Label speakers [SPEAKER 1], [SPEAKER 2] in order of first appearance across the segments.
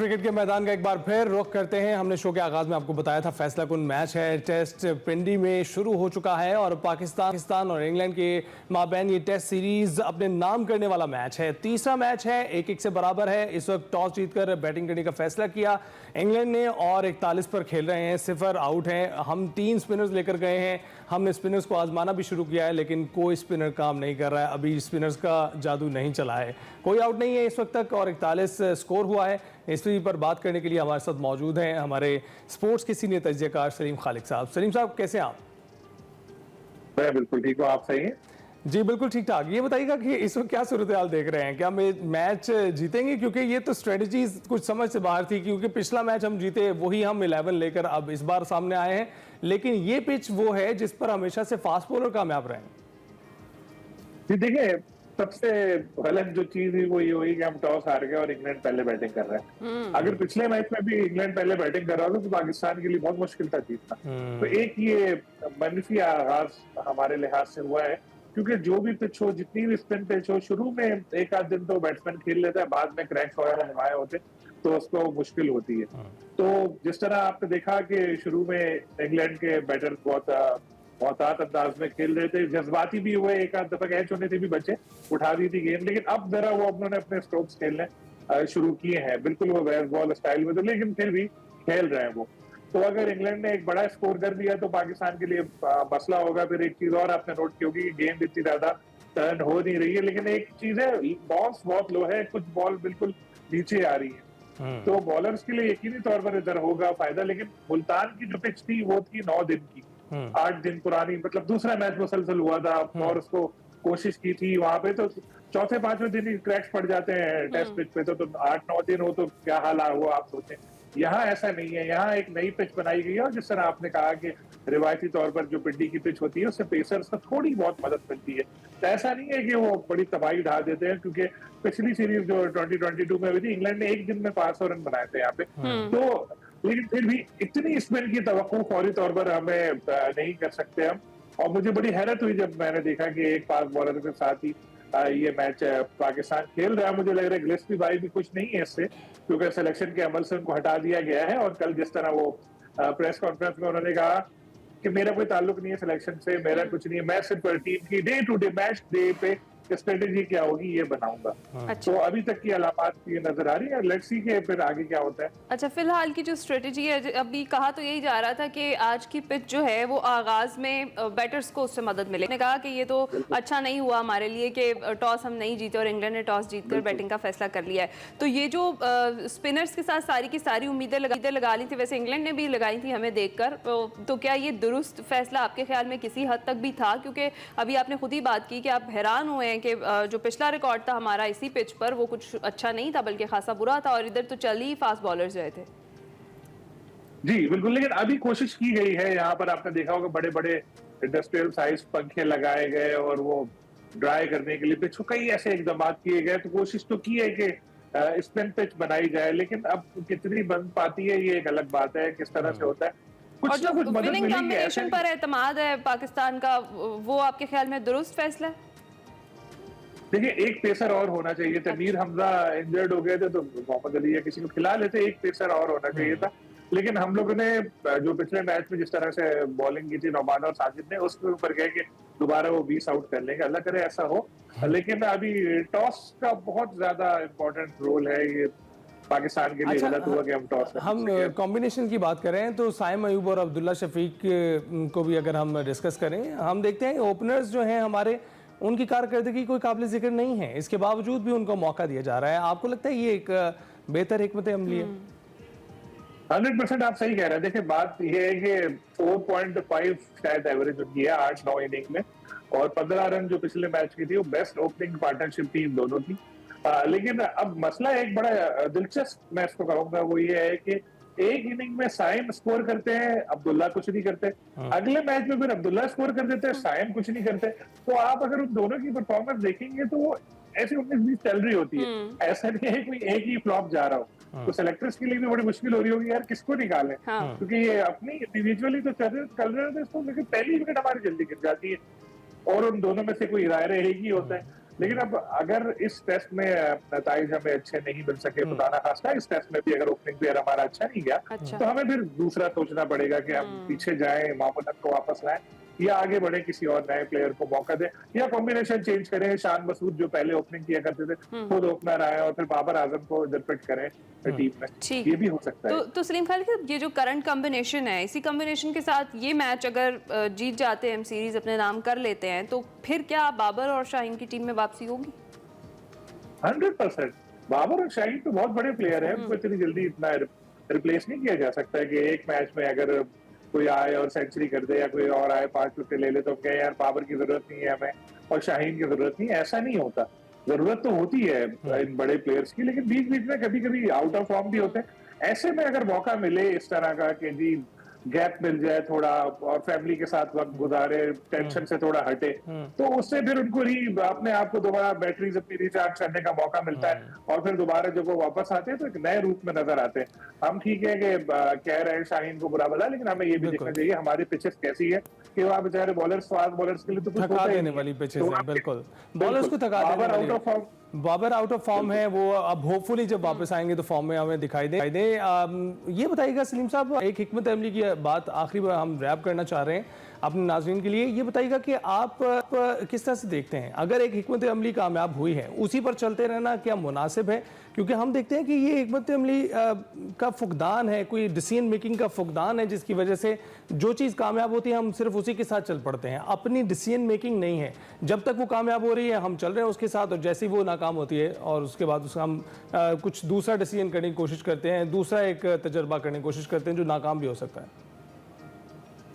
[SPEAKER 1] Cricket के मैदान का एक बार फिर रुख करते हैं। हमने शो के आगाज में आपको बताया था फैसला कुन मैच है। टेस्ट पिंडी में शुरू हो चुका है और पाकिस्तान और इंग्लैंड के माबैन ये टेस्ट सीरीज अपने नाम करने वाला मैच है। तीसरा मैच है, 1-1 से बराबर है। इस वक्त टॉस जीतकर बैटिंग करने का फैसला किया इंग्लैंड ने और 41 पर खेल रहे हैं, 0 आउट हैं। हम 3 स्पिनर्स लेकर गए हैं। हमने स्पिनर्स को आजमाना भी शुरू किया है, लेकिन कोई स्पिनर काम नहीं कर रहा है। अभी स्पिनर्स का जादू नहीं चला है, कोई आउट नहीं है इस वक्त तक और 41 स्कोर हुआ है। इसी पर बात करने के लिए हमारे साथ मौजूद हैं हमारे स्पोर्ट्स के सीनियर तजज़ियाकार सलीम खालिक साहब। सलीम साहब, कैसे हैं आप?
[SPEAKER 2] मैं बिल्कुल ठीक हूँ, आप सही हैं?
[SPEAKER 1] जी बिल्कुल ठीक ठाक। ये बताइएगा कि इस वक्त क्या सूरत हाल देख रहे हैं? क्या मैच जीतेंगे? क्योंकि ये तो स्ट्रेटजी कुछ समझ से बाहर थी, क्योंकि पिछला मैच हम जीते, वही हम 11 लेकर अब इस बार सामने आए हैं। लेकिन ये पिच वो है जिस पर हमेशा से फास्ट बॉलर कामयाब रहे हैं।
[SPEAKER 2] जी देखिए, सबसे गलत जो चीज हुई वो ये हुई कि हम टॉस हार गए और इंग्लैंड पहले बैटिंग कर रहे हैं। अगर पिछले मैच में भी इंग्लैंड पहले बैटिंग कर रहा होता तो पाकिस्तान के लिए बहुत मुश्किल था जीतना। तो एक ये मनफी आगाज हमारे लिहाज से हुआ है, क्योंकि जो भी पिच हो, जितनी भी स्पिन पिच हो, शुरू में एक आध दिन तो बैट्समैन खेल लेता है, बाद में क्रैक्स वगैरह नुमाया होते तो उसको मुश्किल होती है। तो जिस तरह आपने देखा कि शुरू में इंग्लैंड के बैटर मोहतात अंदाज में खेल रहे थे, जज्बाती भी हुए, एक आध दफा कैच होने से भी बचे, उठा दी थी गेंद, लेकिन अब जरा वो उन्होंने अपने स्ट्रोक्स खेलने शुरू किए हैं, बिल्कुल वो वेस्ट बॉल स्टाइल में, तो लेकिन फिर भी खेल रहे हैं वो। तो अगर इंग्लैंड ने एक बड़ा स्कोर कर दिया तो पाकिस्तान के लिए मसला होगा। फिर एक चीज और आपने नोट की होगी कि गेंद इतनी ज्यादा टर्न हो नहीं रही है, लेकिन एक चीज है, बॉल्स बहुत लो है, कुछ बॉल बिल्कुल नीचे आ रही है, तो बॉलर्स के लिए यकीनी तौर पर इधर होगा फायदा। लेकिन मुल्तान की जो पिच थी वो थी 9 दिन की, 8 दिन पुरानी, मतलब दूसरा मैच मुसलसल हुआ था और उसको कोशिश की थी वहां पे, तो चौथे पांचवें दिन ही क्रैक्स पड़ जाते हैं टेस्ट पिच पे, तो 8-9 दिन हो तो क्या हाल हुआ आप सोचें। यहाँ ऐसा नहीं है, यहाँ एक नई पिच बनाई गई है और जिस तरह आपने कहा कि रिवायती तौर पर जो पिंडी की पिच होती है उससे पेसर्स को थोड़ी बहुत मदद मिलती है। तो ऐसा नहीं है कि वो बड़ी तबाही ढा देते हैं, क्योंकि पिछली सीरीज जो 2022 में हुई थी, इंग्लैंड ने एक दिन में 500 रन बनाए थे यहाँ पे, तो लेकिन फिर भी इतनी स्पिन की तवक्को फौरी तौर पर हमें नहीं कर सकते हम। और मुझे बड़ी हैरत हुई जब मैंने देखा कि एक फास्ट बॉलर के साथ ही ये मैच पाकिस्तान खेल रहा है। मुझे लग रहा है गिलेस्पी भाई भी खुश नहीं है इससे, क्योंकि सिलेक्शन के अमल से उनको हटा दिया गया है। और कल जिस तरह वो प्रेस कॉन्फ्रेंस में उन्होंने कहा कि मेरा कोई ताल्लुक नहीं है सिलेक्शन से, मेरा कुछ नहीं है, मैं सिर्फ टीम की day to day match day पे स्ट्रेटेजी क्या होगी ये बनाऊंगा।
[SPEAKER 3] अच्छा।
[SPEAKER 2] तो अभी तक की अलामात ये नजर आ रही है, लेट्स सी के फिर आगे क्या होता है।
[SPEAKER 3] अच्छा, फिलहाल की जो स्ट्रेटेजी है, अभी कहा तो यही जा रहा था कि आज की पिच जो है वो आगाज में बैटर्स को उससे मदद मिले। ने कहा कि ये तो अच्छा नहीं हुआ हमारे लिए कि टॉस हम नहीं जीते और इंग्लैंड ने टॉस जीतकर बैटिंग का फैसला कर लिया है। तो ये जो स्पिनर्स के साथ सारी की सारी उम्मीदें लगा ली थी, वैसे इंग्लैंड ने भी लगाई थी हमें देखकर, तो क्या ये दुरुस्त फैसला आपके ख्याल में किसी हद तक भी था? क्योंकि अभी आपने खुद ही बात की कि आप हैरान हुए कि जो पिछला रिकॉर्ड था हमारा इसी पिच पर वो कुछ अच्छा नहीं था, बल्कि खासा बुरा था, और इधर तो चल ही फास्ट बॉलर्स रहे थे।
[SPEAKER 2] जी बिल्कुल, लेकिन अभी कोशिश की गई है। यहाँ पर आपने देखा होगा बड़े बड़े इंडस्ट्रियल साइज पंखे लगाए गए और वो ड्राई करने के लिए पिच को कई ऐसे इकदाम किए गए। तो कोशिश तो की है कि स्पिन पिच बनाई जाए, लेकिन अब कितनी बन पाती है ये एक अलग बात है, किस तरह से होता है।
[SPEAKER 3] और जो विनिंग कॉम्बिनेशन पर एतमाद है पाकिस्तान का, वो आपके ख्याल में दुरुस्त फैसला है?
[SPEAKER 2] देखिए, एक पेसर और होना चाहिए था। मीर हमजा इंजर्ड हो गए थे तो मोहम्मद अली या किसी को खिला लेते, एक पेसर और होना चाहिए था। लेकिन हम लोगों ने जो पिछले मैच में जिस तरह से बॉलिंग की थी नौमान और साजिद ने, उसके ऊपर गए कि दोबारा वो 20 आउट कर लेंगे, अल्लाह करे ऐसा हो। लेकिन अभी टॉस का बहुत ज्यादा इंपॉर्टेंट रोल है, ये पाकिस्तान के लिए गलत हुआ कि हम टॉस
[SPEAKER 1] हम कॉम्बिनेशन की बात करें तो साइम अयूब और अब्दुल्ला शफीक को भी अगर हम डिस्कस करें, हम देखते हैं ओपनर्स जो हैं हमारे, उनकी कारकर्दगी कोई काबिल जिक्र नहीं है, इसके बावजूद भी उनको मौका दिया जा रहा है। आपको लगता है ये एक बेहतर हिकमत अमली है?
[SPEAKER 2] 100% आप सही कह रहे हैं। देखिए, बात यह है कि 4.5 शायद एवरेज उनकी है 8-9 इनिंग में, और 15 रन जो पिछले मैच की थी वो बेस्ट ओपनिंग पार्टनरशिप थी इन दोनों की। लेकिन अब मसला एक बड़ा दिलचस्प मैं इसको कहूंगा, वो ये है कि एक इनिंग में साइम स्कोर करते हैं, अब्दुल्ला कुछ नहीं करते। अगले मैच में फिर अब्दुल्ला स्कोर कर देते हैं, साइम कुछ नहीं करते। तो आप अगर उन दोनों की परफॉर्मेंस देखेंगे तो वो ऐसी 19-20 चल रही होती है। ऐसा नहीं है कोई एक ही फ्लॉप जा रहा हो। तो सेलेक्टर्स के लिए भी बड़ी मुश्किल हो रही होगी यार किसको निकालें, क्योंकि ये अपनी इंडिविजुअली तो चल रहे थे, लेकिन पहली विकेट हमारी जल्दी गिर जाती है और उन दोनों में से कोई राय रहेगी होता है। लेकिन अब अगर इस टेस्ट में नताइज हमें अच्छे नहीं मिल सके, खुदा ना खास्ता इस टेस्ट में भी अगर ओपनिंग प्लेयर हमारा अच्छा नहीं गया,
[SPEAKER 3] अच्छा।
[SPEAKER 2] तो हमें फिर दूसरा सोचना पड़ेगा कि हम पीछे जाएं, मामूलन को वापस लाएं, या आगे बढ़े, किसी और नए प्लेयर को मौका दे, या कॉम्बिनेशन चेंज करें। शान मसूद जो पहले ओपनिंग किया करते थे खुद ओपनर आए और फिर बाबर आजम को इधर फिट करें टीम में,
[SPEAKER 3] ठीक।
[SPEAKER 2] ये भी हो सकता है।
[SPEAKER 3] तो सलीम खालिद साहब, ये जो करंट कॉम्बिनेशन है, इसी कॉम्बिनेशन के साथ ये मैच अगर जीत जाते हैं, हम सीरीज अपने नाम कर लेते हैं, तो फिर क्या बाबर और शाहीन की टीम में वापसी होगी?
[SPEAKER 2] 100%। बाबर और शाहीन तो बहुत बड़े प्लेयर हैं, उनको इतनी जल्दी इतना रिप्लेस नहीं किया जा सकता है कि एक मैच में अगर कोई आए और सेंचुरी कर दे या कोई और आए 5 विकेट ले ले तो कहे यार बाबर की जरूरत नहीं है हमें और शाहीन की जरूरत नहीं है। ऐसा नहीं होता, जरूरत तो होती है इन बड़े प्लेयर्स की, लेकिन बीच बीच में कभी कभी आउट ऑफ फॉर्म भी होते हैं। ऐसे में अगर मौका मिले इस तरह का कि जी गैप मिल जाए थोड़ा और फैमिली के साथ वक्त गुजारे, टेंशन से थोड़ा हटे, तो उससे फिर उनको अपने आप को दोबारा बैटरीज अपनी रिचार्ज करने का मौका मिलता है और फिर दोबारा जब वो वापस आते हैं तो एक नए रूप में नजर आते हैं। हम ठीक है कि कह रहे हैं शाहीन को बुरा भला, लेकिन हमें ये भी देखना चाहिए हमारी पिचेस कैसी है कि वहाँ बेचारे बॉलर्स, फास्ट बॉलर्स के लिए तो कुछ
[SPEAKER 1] थका
[SPEAKER 2] होता ही
[SPEAKER 1] देने
[SPEAKER 2] नहीं
[SPEAKER 1] वाली
[SPEAKER 2] है।
[SPEAKER 1] पिचेस
[SPEAKER 2] तो
[SPEAKER 1] हैं,
[SPEAKER 2] आप-
[SPEAKER 1] बिल्कुल बॉलर्स को थका देने
[SPEAKER 2] बाबर
[SPEAKER 1] वाली
[SPEAKER 2] out of form,
[SPEAKER 1] Babar out of form है वो, अब होपफुली जब वापस आएंगे तो फॉर्म में हमें दिखाई दे। ये बताइएगा सलीम साहब, एक हिकमत अमली की बात आखिरी बार हम रैप करना चाह रहे हैं अपने नाज़रीन के लिए। ये बताइएगा कि आप किस तरह से देखते हैं, अगर एक हिकमत अमली कामयाब हुई है उसी पर चलते रहना क्या मुनासिब है? क्योंकि हम देखते हैं कि ये हिकमत अमली का फुकदान है, कोई डिसीजन मेकिंग का फुकदान है, जिसकी वजह से जो चीज़ कामयाब होती है हम सिर्फ उसी के साथ चल पड़ते हैं, अपनी डिसीजन मेकिंग नहीं है। जब तक वो कामयाब हो रही है हम चल रहे हैं उसके साथ, और जैसे ही वो नाकाम होती है और उसके बाद उसका हम कुछ दूसरा डिसीजन करने की कोशिश करते हैं, दूसरा एक तजर्बा करने की कोशिश करते हैं जो नाकाम भी हो सकता है।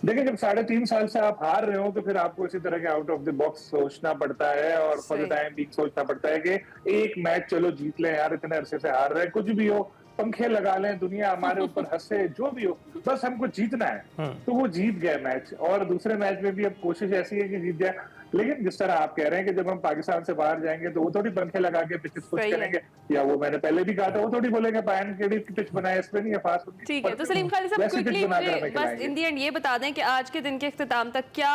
[SPEAKER 2] देखिए जब 3.5 साल से आप हार रहे हो तो फिर आपको इसी तरह के आउट ऑफ द बॉक्स सोचना पड़ता है और फॉर द टाइम भी सोचना पड़ता है कि एक मैच चलो जीत लें यार, इतने अरसे से हार रहे हैं, कुछ भी हो, पंखे लगा लें, दुनिया हमारे ऊपर हंसे, जो भी हो, बस हमको जीतना है। तो वो जीत गए मैच और दूसरे मैच में भी अब कोशिश ऐसी है कि जीत जाए। लेकिन जिस तरह आप कह रहे हैं कि जब हम पाकिस्तान से बाहर जाएंगे तो वो थोड़ी पंखे लगा के पिच कुछ करेंगे, या वो मैंने पहले भी कहा था वो थोड़ी बोलेंगे पायन केडी की पिच बनाए, इस पे नहीं है फास्ट।
[SPEAKER 3] ठीक है, तो सलीम खालिद साहब क्विकली मुझे बस इन दी एंड ये बता दें कि आज के दिन के इख्तिताम तक क्या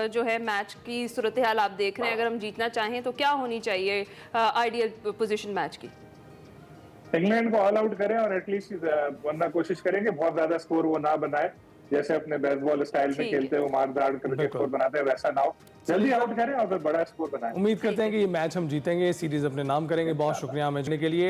[SPEAKER 3] जो है मैच की सूरत हाल आप देख रहे हैं, अगर हम जीतना चाहें तो क्या होनी चाहिए आइडियल पोजीशन मैच की?
[SPEAKER 2] इंग्लैंड को ऑल आउट करें और एटलीस्ट वरना कोशिश करेंगे बहुत ज्यादा स्कोर वो ना बनाए, जैसे अपने बेसबॉल स्टाइल में खेलते हैं वो मार दाड़ करके स्कोर बनाते हैं, वैसा ना हो, जल्दी आउट करें और फिर बड़ा स्कोर बनाएं।
[SPEAKER 1] उम्मीद करते हैं कि ये मैच हम जीतेंगे, सीरीज अपने नाम करेंगे। बहुत शुक्रिया हमें जुड़ने के लिए।